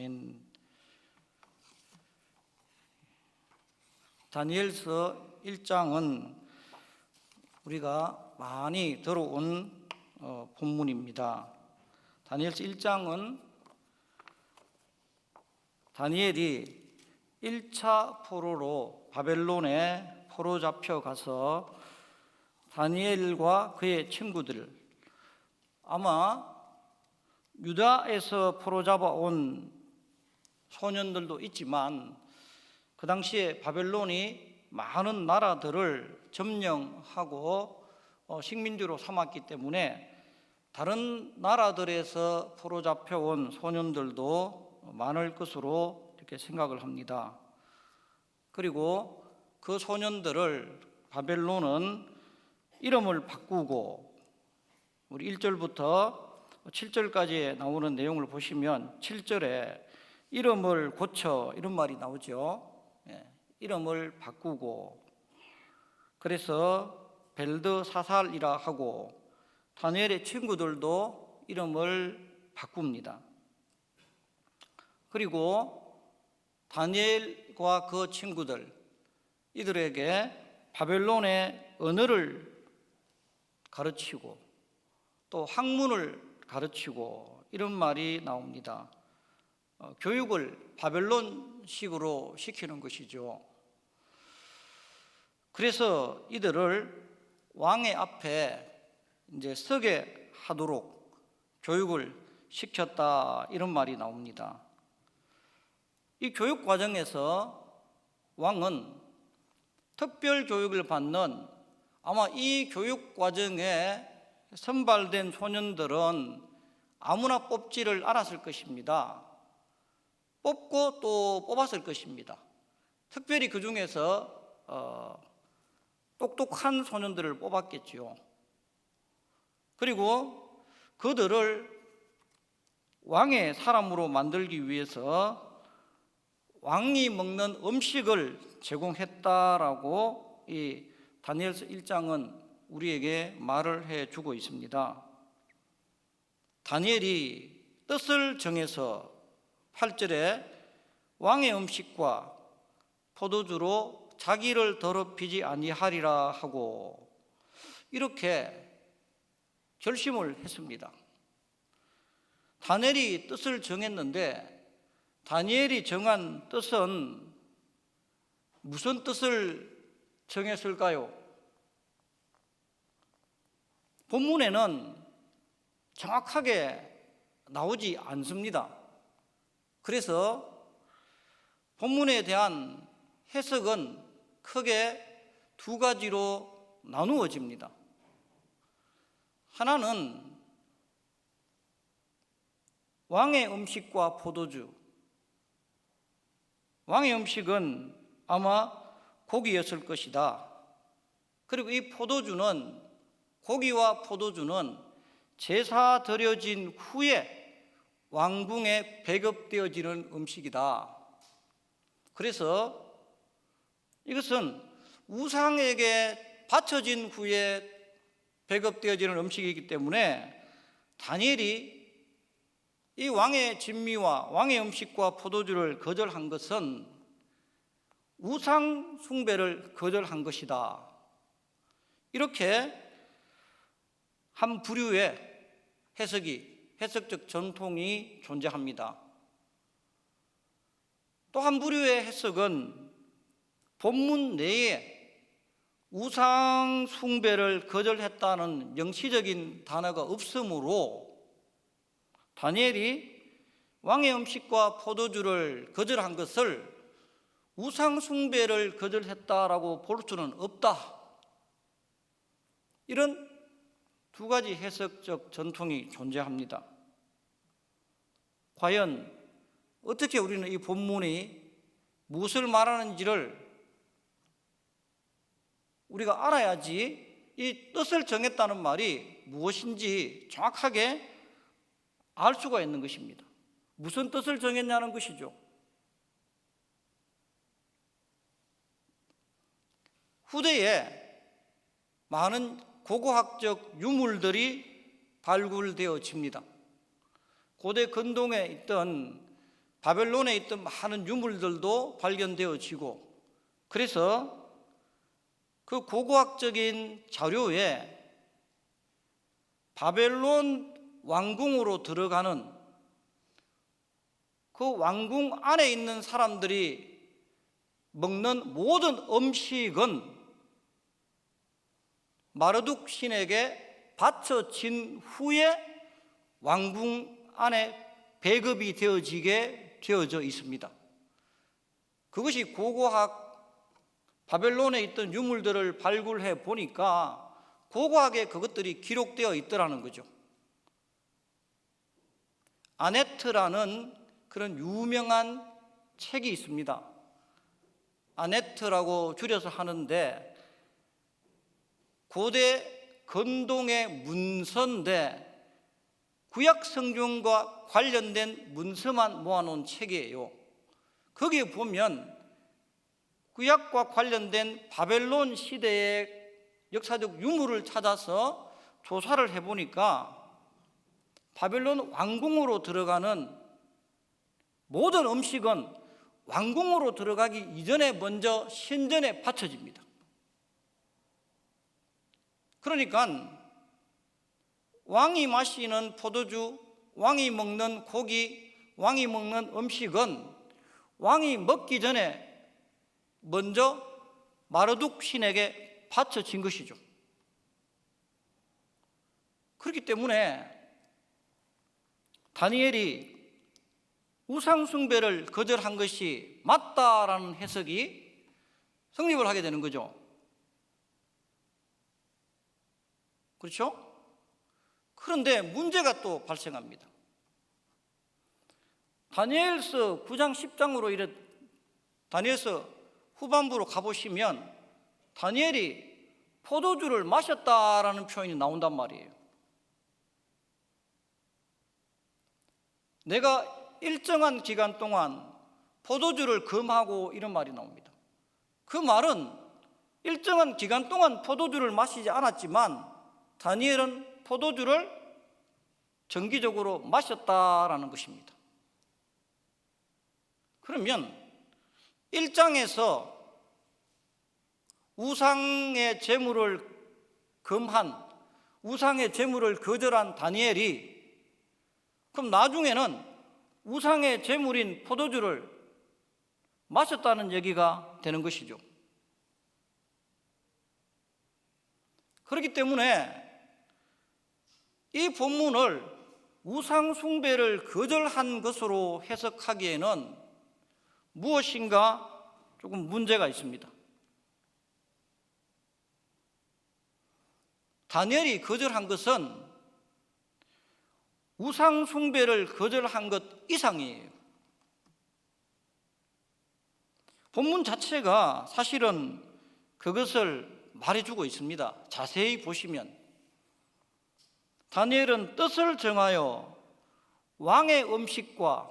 아멘. 다니엘서 1장은 우리가 많이 들어온 본문입니다. 다니엘서 1장은 다니엘이 1차 포로로 바벨론에 포로 잡혀가서 다니엘과 그의 친구들, 아마 유다에서 포로 잡아온 소년들도 있지만 그 당시에 바벨론이 많은 나라들을 점령하고 식민지로 삼았기 때문에 다른 나라들에서 포로 잡혀온 소년들도 많을 것으로 이렇게 생각을 합니다. 그리고 그 소년들을 바벨론은 이름을 바꾸고, 우리 1절부터 7절까지 나오는 내용을 보시면 7절에 이름을 고쳐, 이런 말이 나오죠. 이름을 바꾸고, 그래서 벨드사살이라 하고, 다니엘의 친구들도 이름을 바꿉니다. 그리고 다니엘과 그 친구들, 이들에게 바벨론의 언어를 가르치고 또 학문을 가르치고, 이런 말이 나옵니다. 교육을 바벨론식으로 시키는 것이죠. 그래서 이들을 왕의 앞에 이제 서게 하도록 교육을 시켰다, 이런 말이 나옵니다. 이 교육 과정에서 왕은 특별 교육을 받는, 아마 이 교육 과정에 선발된 소년들은 아무나 뽑지를 않았을 것입니다. 뽑고 또 뽑았을 것입니다. 특별히 그 중에서 똑똑한 소년들을 뽑았겠지요. 그리고 그들을 왕의 사람으로 만들기 위해서 왕이 먹는 음식을 제공했다라고 이 다니엘서 1장은 우리에게 말을 해주고 있습니다. 다니엘이 뜻을 정해서 8절에 왕의 음식과 포도주로 자기를 더럽히지 아니하리라 하고, 이렇게 결심을 했습니다. 다니엘이 뜻을 정했는데, 다니엘이 정한 뜻은 무슨 뜻을 정했을까요? 본문에는 정확하게 나오지 않습니다. 그래서 본문에 대한 해석은 크게 두 가지로 나누어집니다. 하나는 왕의 음식과 포도주, 왕의 음식은 아마 고기였을 것이다. 그리고 이 포도주는, 고기와 포도주는 제사 드려진 후에 왕궁에 배급되어지는 음식이다. 그래서 이것은 우상에게 바쳐진 후에 배급되어지는 음식이기 때문에 다니엘이 이 왕의 진미와 왕의 음식과 포도주를 거절한 것은 우상 숭배를 거절한 것이다. 이렇게 한 부류의 해석적 전통이 존재합니다. 또 한 부류의 해석은 본문 내에 우상 숭배를 거절했다는 영시적인 단어가 없으므로 다니엘이 왕의 음식과 포도주를 거절한 것을 우상 숭배를 거절했다라고 볼 수는 없다. 이런 두 가지 해석적 전통이 존재합니다. 과연 어떻게 우리는 이 본문이 무엇을 말하는지를 우리가 알아야지 이 뜻을 정했다는 말이 무엇인지 정확하게 알 수가 있는 것입니다. 무슨 뜻을 정했냐는 것이죠. 후대에 많은 고고학적 유물들이 발굴되어집니다. 고대 근동에 있던 바벨론에 있던 많은 유물들도 발견되어지고, 그래서 그 고고학적인 자료에 바벨론 왕궁으로 들어가는 그 왕궁 안에 있는 사람들이 먹는 모든 음식은 마르둑 신에게 바쳐진 후에 왕궁 안에 배급이 되어져 있습니다. 그것이 고고학 바벨론에 있던 유물들을 발굴해 보니까 고고학에 그것들이 기록되어 있더라는 거죠. 아네트라는 그런 유명한 책이 있습니다. 아네트라고 줄여서 하는데 고대 근동의 문서인데 구약 성경과 관련된 문서만 모아놓은 책이에요. 거기에 보면 구약과 관련된 바벨론 시대의 역사적 유물을 찾아서 조사를 해보니까 바벨론 왕궁으로 들어가는 모든 음식은 왕궁으로 들어가기 이전에 먼저 신전에 바쳐집니다. 그러니까 왕이 마시는 포도주, 왕이 먹는 고기, 왕이 먹는 음식은 왕이 먹기 전에 먼저 마르둑 신에게 바쳐진 것이죠. 그렇기 때문에 다니엘이 우상 숭배를 거절한 것이 맞다라는 해석이 성립을 하게 되는 거죠. 그렇죠? 그런데 문제가 또 발생합니다. 다니엘서 9장 10장으로 다니엘서 후반부로 가보시면 다니엘이 포도주를 마셨다라는 표현이 나온단 말이에요. 내가 일정한 기간 동안 포도주를 금하고 이런 말이 나옵니다. 그 말은 일정한 기간 동안 포도주를 마시지 않았지만 다니엘은 포도주를 정기적으로 마셨다라는 것입니다. 그러면 1장에서 우상의 제물을 금한, 우상의 제물을 거절한 다니엘이 그럼 나중에는 우상의 제물인 포도주를 마셨다는 얘기가 되는 것이죠. 그렇기 때문에 이 본문을 우상 숭배를 거절한 것으로 해석하기에는 무엇인가 조금 문제가 있습니다. 다니엘이 거절한 것은 우상 숭배를 거절한 것 이상이에요. 본문 자체가 사실은 그것을 말해주고 있습니다. 자세히 보시면 다니엘은 뜻을 정하여 왕의 음식과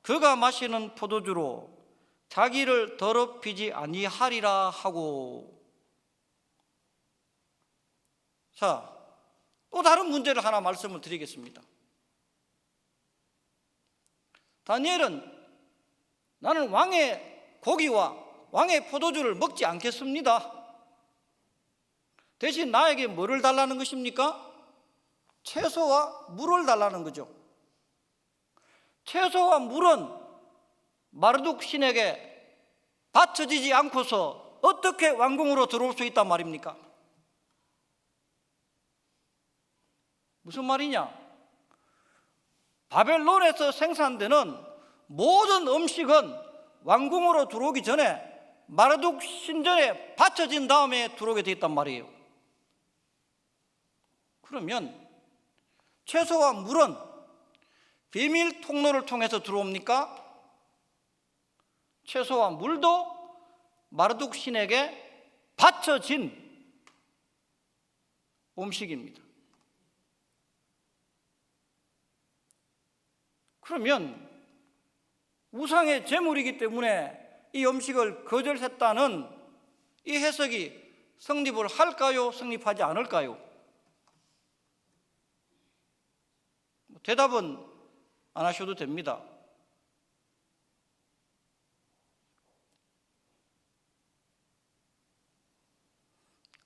그가 마시는 포도주로 자기를 더럽히지 아니하리라 하고, 자, 또 다른 문제를 하나 말씀을 드리겠습니다. 다니엘은 나는 왕의 고기와 왕의 포도주를 먹지 않겠습니다. 대신 나에게 뭐를 달라는 것입니까? 채소와 물을 달라는 거죠. 채소와 물은 마르둑 신에게 바쳐지지 않고서 어떻게 왕궁으로 들어올 수 있단 말입니까? 무슨 말이냐? 바벨론에서 생산되는 모든 음식은 왕궁으로 들어오기 전에 마르둑 신전에 바쳐진 다음에 들어오게 돼 있단 말이에요. 그러면 채소와 물은 비밀 통로를 통해서 들어옵니까? 채소와 물도 마르둑 신에게 바쳐진 음식입니다. 그러면 우상의 제물이기 때문에 이 음식을 거절했다는 이 해석이 성립을 할까요? 성립하지 않을까요? 대답은 안 하셔도 됩니다.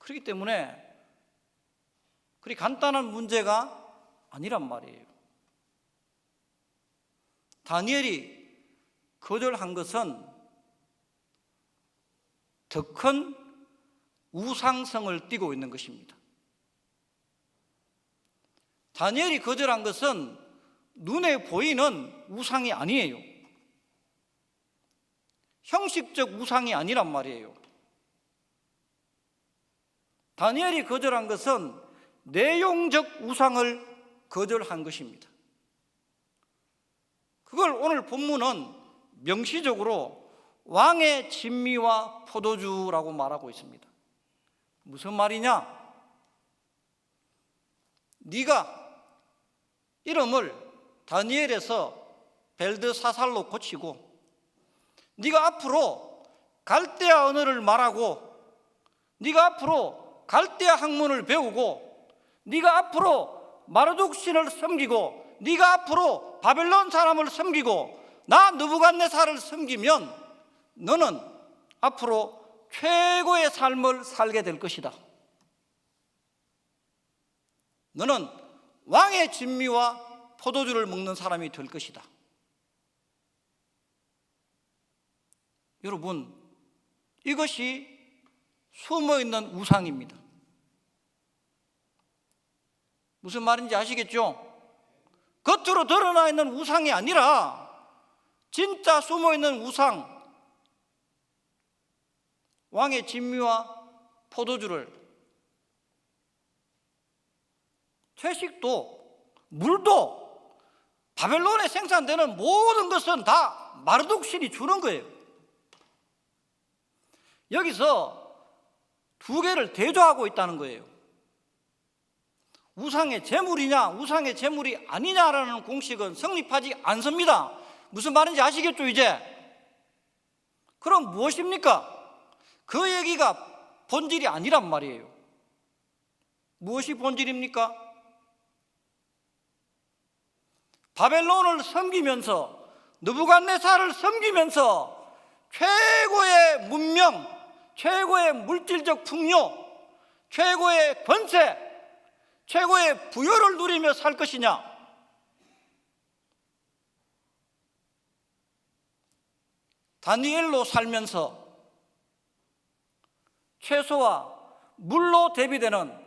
그렇기 때문에 그리 간단한 문제가 아니란 말이에요. 다니엘이 거절한 것은 더 큰 우상성을 띠고 있는 것입니다. 다니엘이 거절한 것은 눈에 보이는 우상이 아니에요. 형식적 우상이 아니란 말이에요. 다니엘이 거절한 것은 내용적 우상을 거절한 것입니다. 그걸 오늘 본문은 명시적으로 왕의 진미와 포도주라고 말하고 있습니다. 무슨 말이냐? 네가 이름을 다니엘에서 벨드사살로 고치고 네가 앞으로 갈대아 언어를 말하고 네가 앞으로 갈대아 학문을 배우고 네가 앞으로 마르둑 신을 섬기고 네가 앞으로 바벨론 사람을 섬기고 나 느부갓네살을 섬기면 너는 앞으로 최고의 삶을 살게 될 것이다. 너는 왕의 진미와 포도주를 먹는 사람이 될 것이다. 여러분, 이것이 숨어있는 우상입니다. 무슨 말인지 아시겠죠? 겉으로 드러나 있는 우상이 아니라 진짜 숨어있는 우상, 왕의 진미와 포도주를, 채식도 물도 바벨론에 생산되는 모든 것은 다 마르둑 신이 주는 거예요. 여기서 두 개를 대조하고 있다는 거예요. 우상의 제물이냐 우상의 제물이 아니냐라는 공식은 성립하지 않습니다. 무슨 말인지 아시겠죠 이제? 그럼 무엇입니까? 그 얘기가 본질이 아니란 말이에요. 무엇이 본질입니까? 바벨론을 섬기면서 느부갓네살을 섬기면서 최고의 문명, 최고의 물질적 풍요, 최고의 권세, 최고의 부여를 누리며 살 것이냐? 다니엘로 살면서 채소와 물로 대비되는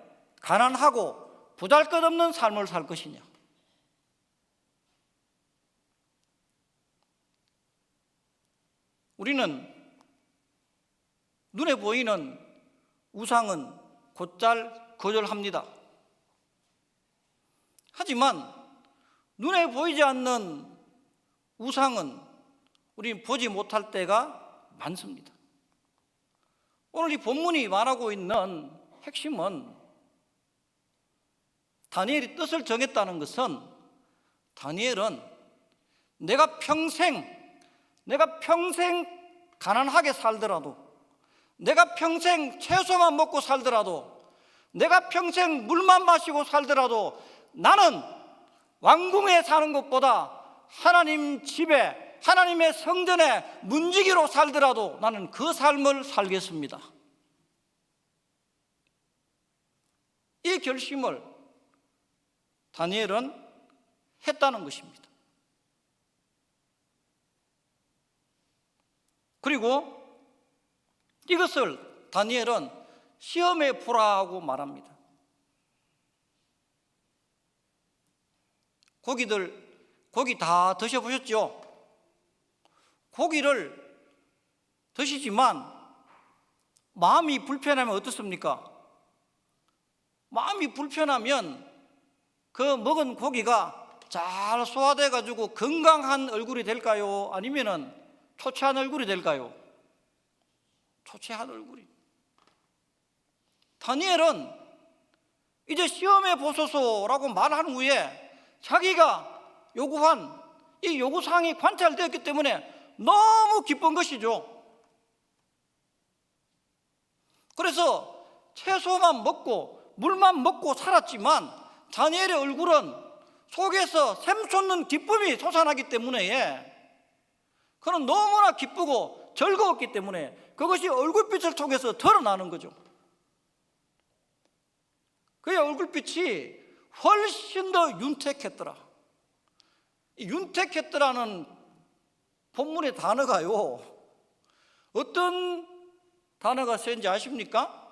가난하고 보잘것없는 삶을 살 것이냐? 우리는 눈에 보이는 우상은 곧잘 거절합니다. 하지만 눈에 보이지 않는 우상은 우리는 보지 못할 때가 많습니다. 오늘 이 본문이 말하고 있는 핵심은 다니엘이 뜻을 정했다는 것은 다니엘은 내가 평생 가난하게 살더라도, 내가 평생 채소만 먹고 살더라도, 내가 평생 물만 마시고 살더라도 나는 왕궁에 사는 것보다 하나님 집에, 하나님의 성전에 문지기로 살더라도 나는 그 삶을 살겠습니다. 이 결심을 다니엘은 했다는 것입니다. 그리고 이것을 다니엘은 시험에 보라고 말합니다. 고기 다 드셔보셨죠? 고기를 드시지만 마음이 불편하면 어떻습니까? 마음이 불편하면 그 먹은 고기가 잘 소화돼 가지고 건강한 얼굴이 될까요? 아니면은 초췌한 얼굴이 될까요? 초췌한 얼굴이. 다니엘은 이제 시험해 보소서라고 말한 후에 자기가 요구한 이 요구사항이 관찰되었기 때문에 너무 기쁜 것이죠. 그래서 채소만 먹고 물만 먹고 살았지만 다니엘의 얼굴은 속에서 샘솟는 기쁨이 솟아나기 때문에 그는 너무나 기쁘고 즐거웠기 때문에 그것이 얼굴빛을 통해서 드러나는 거죠. 그의 얼굴빛이 훨씬 더 윤택했더라. 이 윤택했더라는 본문의 단어가요, 어떤 단어가 쓰인지 아십니까?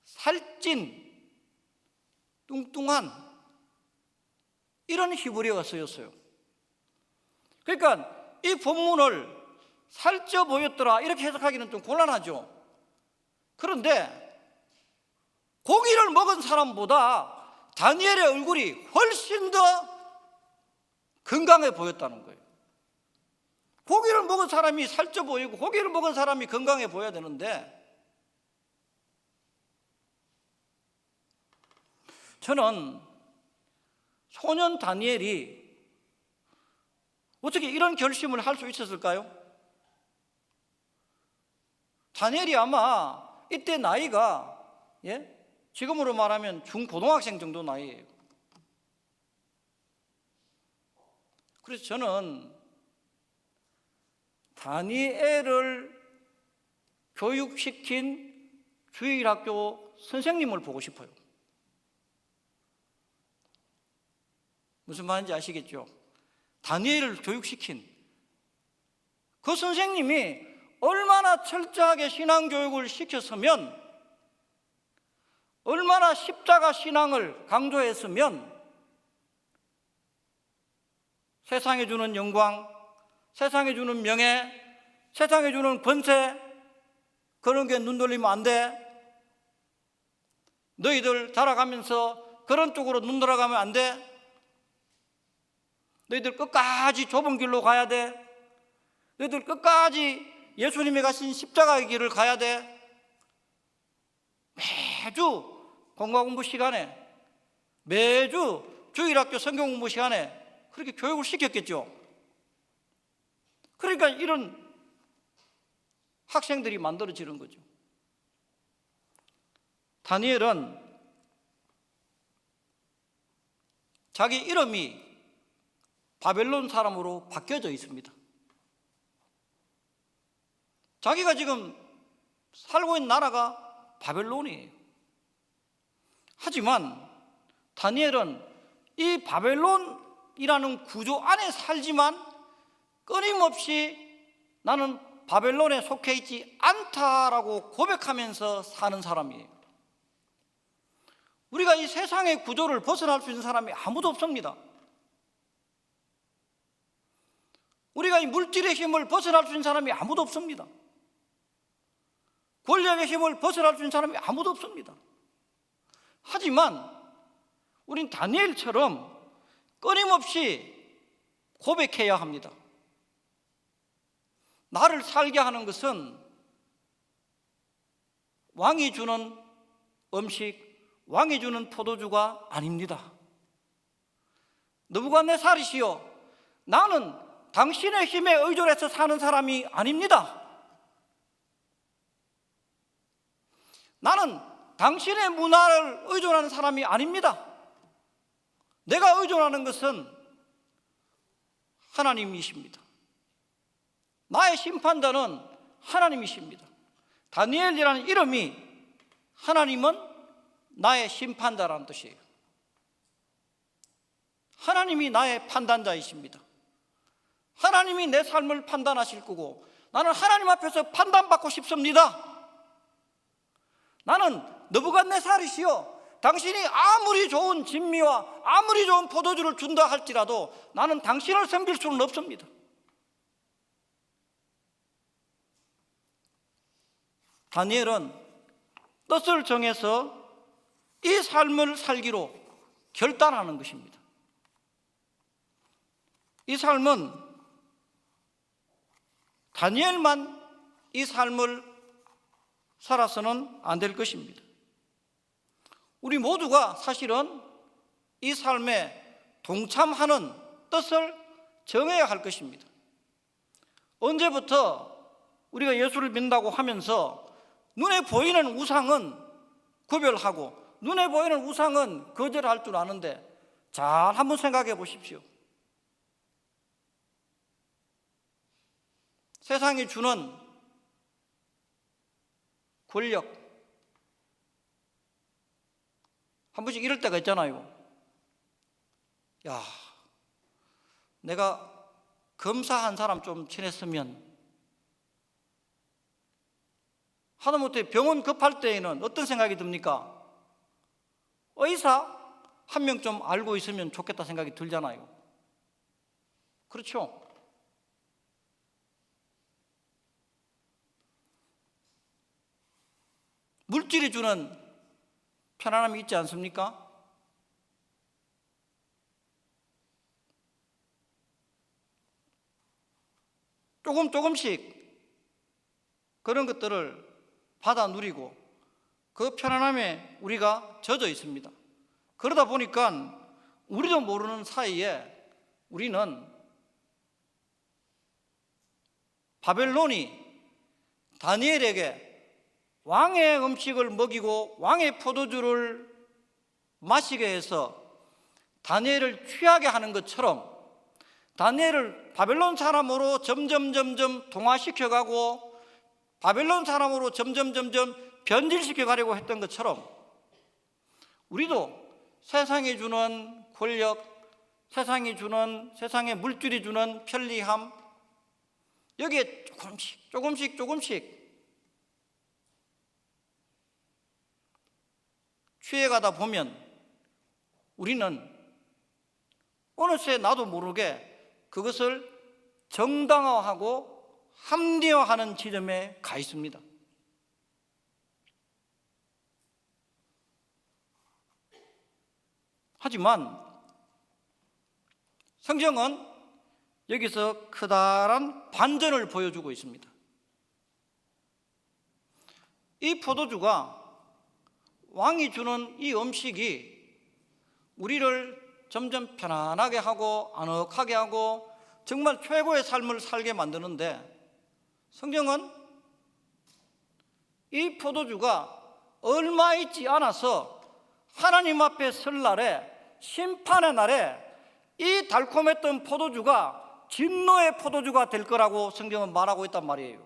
살찐, 뚱뚱한, 이런 히브리어가 쓰였어요. 그러니까 이 본문을 살쪄 보였더라 이렇게 해석하기는 좀 곤란하죠. 그런데 고기를 먹은 사람보다 다니엘의 얼굴이 훨씬 더 건강해 보였다는 거예요. 고기를 먹은 사람이 살쪄 보이고 고기를 먹은 사람이 건강해 보여야 되는데, 저는 소년 다니엘이 어떻게 이런 결심을 할 수 있었을까요? 다니엘이 아마 이때 나이가 지금으로 말하면 중고등학생 정도 나이예요. 그래서 저는 다니엘을 교육시킨 주일학교 선생님을 보고 싶어요. 무슨 말인지 아시겠죠? 다니엘을 교육시킨 그 선생님이 얼마나 철저하게 신앙교육을 시켰으면, 얼마나 십자가 신앙을 강조했으면 세상에 주는 영광, 세상에 주는 명예, 세상에 주는 권세, 그런 게 눈 돌리면 안 돼. 너희들 자라가면서 그런 쪽으로 눈 돌아가면 안 돼. 너희들 끝까지 좁은 길로 가야 돼. 너희들 끝까지 예수님이 가신 십자가의 길을 가야 돼. 매주 공과 공부 시간에, 매주 주일학교 성경 공부 시간에 그렇게 교육을 시켰겠죠. 그러니까 이런 학생들이 만들어지는 거죠. 다니엘은 자기 이름이 바벨론 사람으로 바뀌어져 있습니다. 자기가 지금 살고 있는 나라가 바벨론이에요. 하지만 다니엘은 이 바벨론이라는 구조 안에 살지만 끊임없이 나는 바벨론에 속해 있지 않다라고 고백하면서 사는 사람이에요. 우리가 이 세상의 구조를 벗어날 수 있는 사람이 아무도 없습니다. 우리가 이 물질의 힘을 벗어날 수 있는 사람이 아무도 없습니다. 권력의 힘을 벗어날 수 있는 사람이 아무도 없습니다. 하지만 우린 다니엘처럼 끊임없이 고백해야 합니다. 나를 살게 하는 것은 왕이 주는 음식, 왕이 주는 포도주가 아닙니다. 느부갓네살이시여, 나는 당신의 힘에 의존해서 사는 사람이 아닙니다. 나는 당신의 문화를 의존하는 사람이 아닙니다. 내가 의존하는 것은 하나님이십니다. 나의 심판자는 하나님이십니다. 다니엘이라는 이름이 하나님은 나의 심판자라는 뜻이에요. 하나님이 나의 판단자이십니다. 하나님이 내 삶을 판단하실 거고, 나는 하나님 앞에서 판단받고 싶습니다. 나는 느부갓네살이시여, 당신이 아무리 좋은 진미와 아무리 좋은 포도주를 준다 할지라도 나는 당신을 섬길 수는 없습니다. 다니엘은 뜻을 정해서 이 삶을 살기로 결단하는 것입니다. 이 삶은 다니엘만 이 삶을 살아서는 안 될 것입니다. 우리 모두가 사실은 이 삶에 동참하는 뜻을 정해야 할 것입니다. 언제부터 우리가 예수를 믿는다고 하면서 눈에 보이는 우상은 구별하고 눈에 보이는 우상은 거절할 줄 아는데, 잘 한번 생각해 보십시오. 세상이 주는 권력, 한 번씩 이럴 때가 있잖아요. 야, 내가 검사 한 사람 좀 친했으면, 하다못해 병원 급할 때에는 어떤 생각이 듭니까? 의사 한 명 좀 알고 있으면 좋겠다 생각이 들잖아요. 그렇죠? 물질이 주는 편안함이 있지 않습니까? 조금씩 그런 것들을 받아 누리고 그 편안함에 우리가 젖어 있습니다. 그러다 보니까 우리도 모르는 사이에 우리는 바벨론이 다니엘에게 왕의 음식을 먹이고 왕의 포도주를 마시게 해서 다니엘을 취하게 하는 것처럼 다니엘을 바벨론 사람으로 점점 동화시켜가고 바벨론 사람으로 점점 변질시켜 가려고 했던 것처럼 우리도 세상이 주는 권력, 세상의 물질이 주는 편리함, 여기에 조금씩 취해가다 보면 우리는 어느새 나도 모르게 그것을 정당화하고 합리화하는 지점에 가 있습니다. 하지만 성경은 여기서 커다란 반전을 보여주고 있습니다. 이 포도주가, 왕이 주는 이 음식이 우리를 점점 편안하게 하고 아늑하게 하고 정말 최고의 삶을 살게 만드는데, 성경은 이 포도주가 얼마 있지 않아서 하나님 앞에 설 날에, 심판의 날에 이 달콤했던 포도주가 진노의 포도주가 될 거라고 성경은 말하고 있단 말이에요.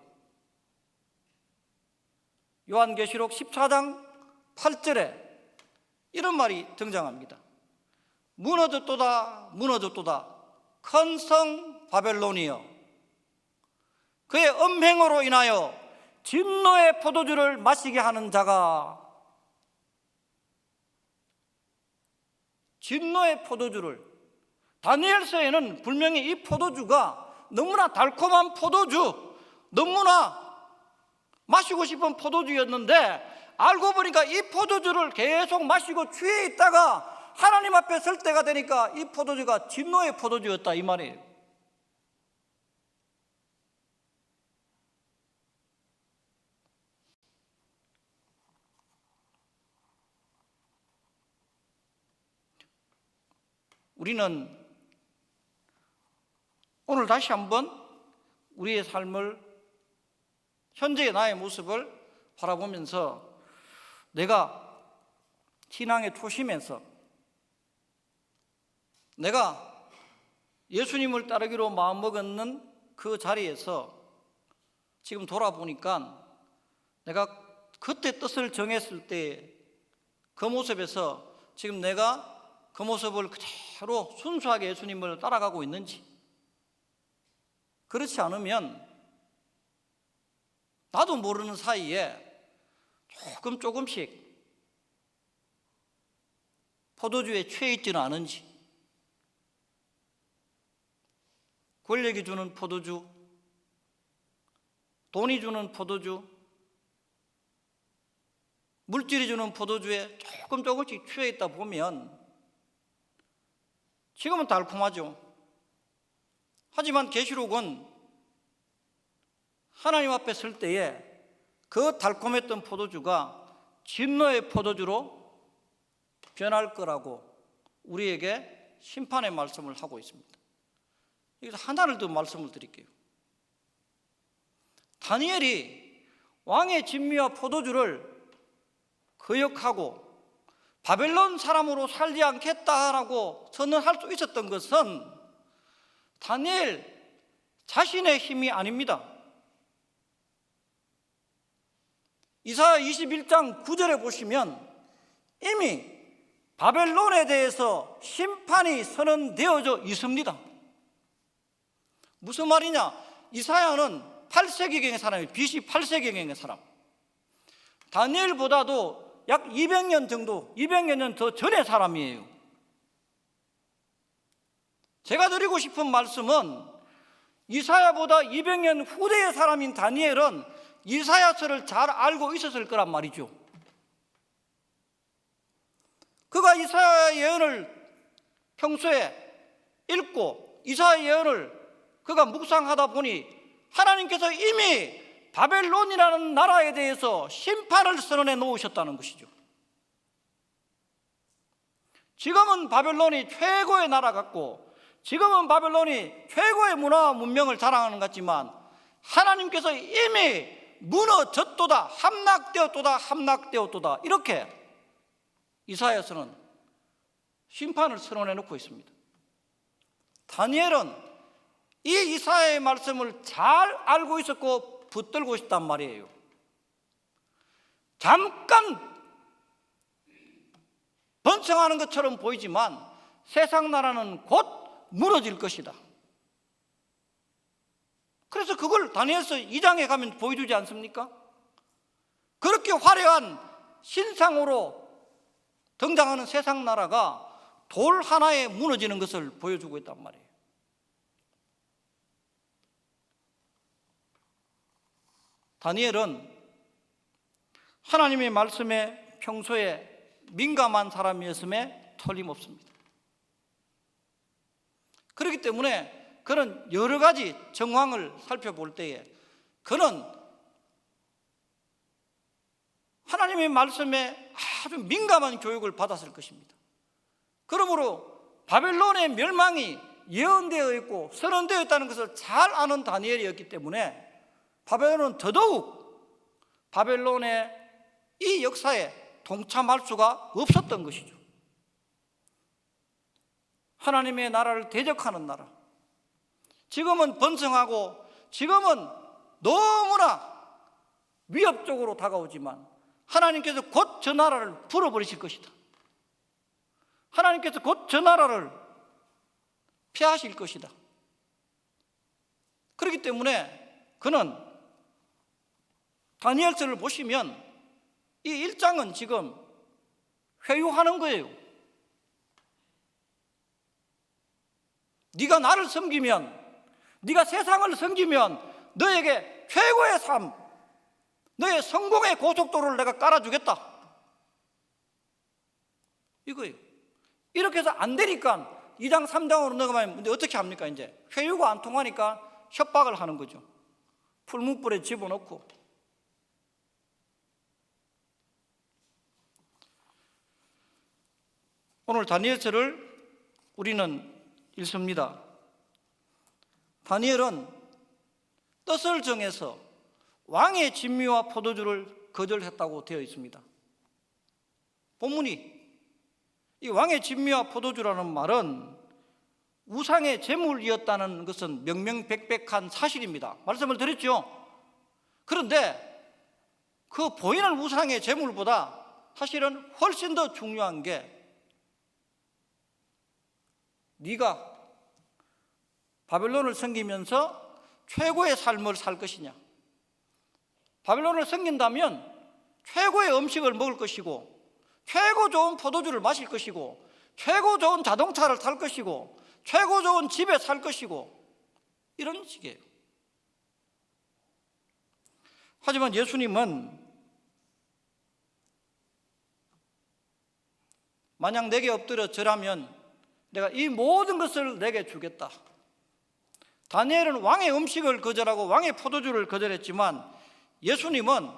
요한계시록 14장 8절에 이런 말이 등장합니다. 무너졌도다 큰 성 바벨론이여, 그의 음행으로 인하여 진노의 포도주를 마시게 하는 자가, 진노의 포도주를, 다니엘서에는 분명히 이 포도주가 너무나 달콤한 포도주, 너무나 마시고 싶은 포도주였는데 알고 보니까 이 포도주를 계속 마시고 취해 있다가 하나님 앞에 설 때가 되니까 이 포도주가 진노의 포도주였다, 이 말이에요. 우리는 오늘 다시 한번 우리의 삶을, 현재의 나의 모습을 바라보면서 내가 신앙의 초심에서 내가 예수님을 따르기로 마음먹었는 그 자리에서 지금 돌아보니까 내가 그때 뜻을 정했을 때 그 모습에서 지금 내가 그 모습을 그대로 순수하게 예수님을 따라가고 있는지, 그렇지 않으면 나도 모르는 사이에 조금씩 포도주에 취해 있지는 않은지, 권력이 주는 포도주, 돈이 주는 포도주, 물질이 주는 포도주에 조금씩 취해 있다 보면 지금은 달콤하죠. 하지만 계시록은 하나님 앞에 설 때에 그 달콤했던 포도주가 진노의 포도주로 변할 거라고 우리에게 심판의 말씀을 하고 있습니다. 여기서 하나를 더 말씀을 드릴게요. 다니엘이 왕의 진미와 포도주를 거역하고 바벨론 사람으로 살지 않겠다라고 선언할 수 있었던 것은 다니엘 자신의 힘이 아닙니다. 이사야 21장 9절에 보시면 이미 바벨론에 대해서 심판이 선언되어져 있습니다. 무슨 말이냐? 이사야는 8세기경의 사람이에요. BC 8세기경의 사람. 다니엘보다도 약 200년 정도, 200여 년 더 전의 사람이에요. 제가 드리고 싶은 말씀은 이사야보다 200년 후대의 사람인 다니엘은 이사야서를 잘 알고 있었을 거란 말이죠. 그가 이사야 예언을 평소에 읽고 이사야 예언을 그가 묵상하다 보니 하나님께서 이미 바벨론이라는 나라에 대해서 심판을 선언해 놓으셨다는 것이죠. 지금은 바벨론이 최고의 나라 같고 지금은 바벨론이 최고의 문화와 문명을 자랑하는 것 같지만 하나님께서 이미 무너졌도다, 함락되었도다, 함락되었도다, 이렇게 이사야서는 심판을 선언해 놓고 있습니다. 다니엘은 이 이사야의 말씀을 잘 알고 있었고 붙들고 있단 말이에요. 잠깐 번성하는 것처럼 보이지만 세상 나라는 곧 무너질 것이다. 그래서 그걸 다니엘서 2장에 가면 보여주지 않습니까? 그렇게 화려한 신상으로 등장하는 세상 나라가 돌 하나에 무너지는 것을 보여주고 있단 말이에요. 다니엘은 하나님의 말씀에 평소에 민감한 사람이었음에 틀림없습니다. 그렇기 때문에 그는 여러 가지 정황을 살펴볼 때에 그는 하나님의 말씀에 아주 민감한 교육을 받았을 것입니다. 그러므로 바벨론의 멸망이 예언되어 있고 선언되어 있다는 것을 잘 아는 다니엘이었기 때문에 바벨론은 더더욱 바벨론의 이 역사에 동참할 수가 없었던 것이죠. 하나님의 나라를 대적하는 나라, 지금은 번성하고 지금은 너무나 위협적으로 다가오지만 하나님께서 곧 저 나라를 풀어버리실 것이다. 하나님께서 곧 저 나라를 피하실 것이다. 그렇기 때문에 그는 다니엘서를 보시면 이 1장은 지금 회유하는 거예요. 네가 나를 섬기면, 네가 세상을 섬기면 너에게 최고의 삶, 너의 성공의 고속도로를 내가 깔아주겠다, 이거예요. 이렇게 해서 안 되니까 2장 3장으로 넘어가면 어떻게 합니까? 이제 회유가 안 통하니까 협박을 하는 거죠. 풀무불에 집어넣고. 오늘 다니엘서를 우리는 읽습니다. 다니엘은 뜻을 정해서 왕의 진미와 포도주를 거절했다고 되어 있습니다. 본문이 이 왕의 진미와 포도주라는 말은 우상의 제물이었다는 것은 명명백백한 사실입니다. 말씀을 드렸죠. 그런데 그 보이는 우상의 제물보다 사실은 훨씬 더 중요한 게 네가 바벨론을 섬기면서 최고의 삶을 살 것이냐, 바벨론을 섬긴다면 최고의 음식을 먹을 것이고 최고 좋은 포도주를 마실 것이고 최고 좋은 자동차를 탈 것이고 최고 좋은 집에 살 것이고 이런 식이에요. 하지만 예수님은 만약 내게 엎드려 절하면 내가 이 모든 것을 내게 주겠다. 다니엘은 왕의 음식을 거절하고 왕의 포도주를 거절했지만 예수님은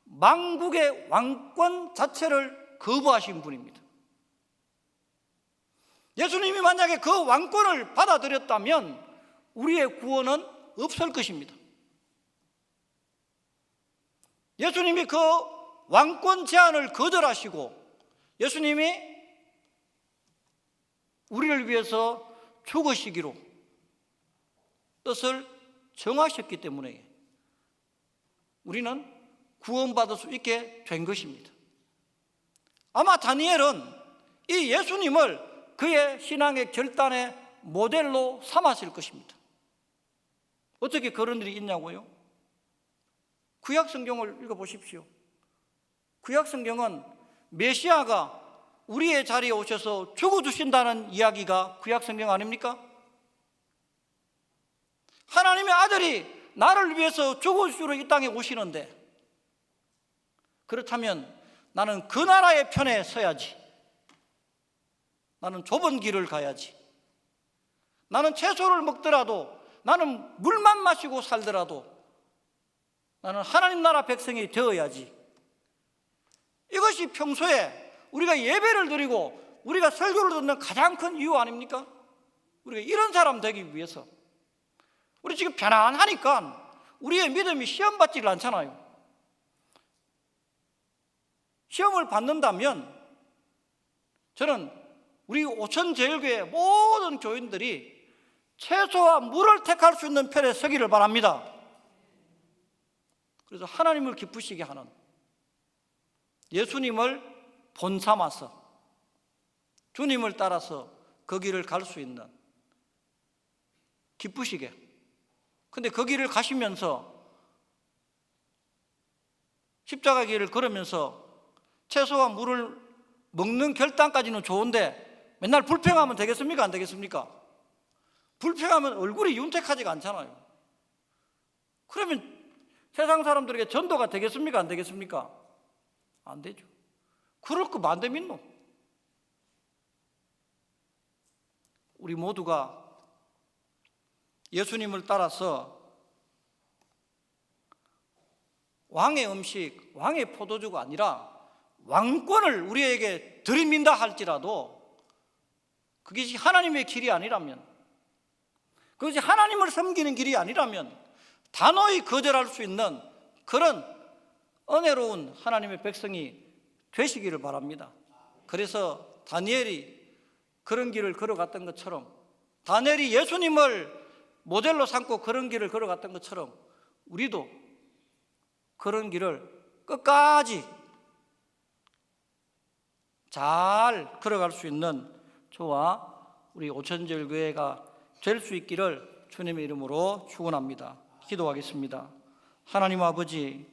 만국의 왕권 자체를 거부하신 분입니다. 예수님이 만약에 그 왕권을 받아들였다면 우리의 구원은 없을 것입니다. 예수님이 그 왕권 제한을 거절하시고 예수님이 우리를 위해서 죽으시기로 뜻을 정하셨기 때문에 우리는 구원받을 수 있게 된 것입니다. 아마 다니엘은 이 예수님을 그의 신앙의 결단의 모델로 삼았을 것입니다. 어떻게 그런 일이 있냐고요? 구약 성경을 읽어보십시오. 구약 성경은 메시아가 우리의 자리에 오셔서 죽어주신다는 이야기가 구약 성경 아닙니까? 하나님의 아들이 나를 위해서 죽어주시러 이 땅에 오시는데, 그렇다면 나는 그 나라의 편에 서야지. 나는 좁은 길을 가야지. 나는 채소를 먹더라도, 나는 물만 마시고 살더라도 나는 하나님 나라 백성이 되어야지. 이것이 평소에 우리가 예배를 드리고 우리가 설교를 듣는 가장 큰 이유 아닙니까? 우리가 이런 사람 되기 위해서. 우리 지금 편안하니까 우리의 믿음이 시험 받지를 않잖아요. 시험을 받는다면 저는 우리 오천제일교회 모든 교인들이 채소와 물을 택할 수 있는 편에 서기를 바랍니다. 그래서 하나님을 기쁘시게 하는, 예수님을 본삼아서 주님을 따라서 그 길을 갈 수 있는, 기쁘시게. 근데 그 길을 가시면서 십자가 길을 걸으면서 채소와 물을 먹는 결단까지는 좋은데 맨날 불평하면 되겠습니까? 안 되겠습니까? 불평하면 얼굴이 윤택하지가 않잖아요. 그러면 세상 사람들에게 전도가 되겠습니까? 안 되겠습니까? 안 되죠. 그럴 거 만대 믿노. 우리 모두가 예수님을 따라서 왕의 음식, 왕의 포도주가 아니라 왕권을 우리에게 들이민다 할지라도 그것이 하나님의 길이 아니라면, 그것이 하나님을 섬기는 길이 아니라면 단호히 거절할 수 있는 그런 은혜로운 하나님의 백성이 되시기를 바랍니다. 그래서 다니엘이 그런 길을 걸어갔던 것처럼, 다니엘이 예수님을 모델로 삼고 그런 길을 걸어갔던 것처럼 우리도 그런 길을 끝까지 잘 걸어갈 수 있는 저와 우리 오천제일교회가 될 수 있기를 주님의 이름으로 축원합니다. 기도하겠습니다. 하나님 아버지,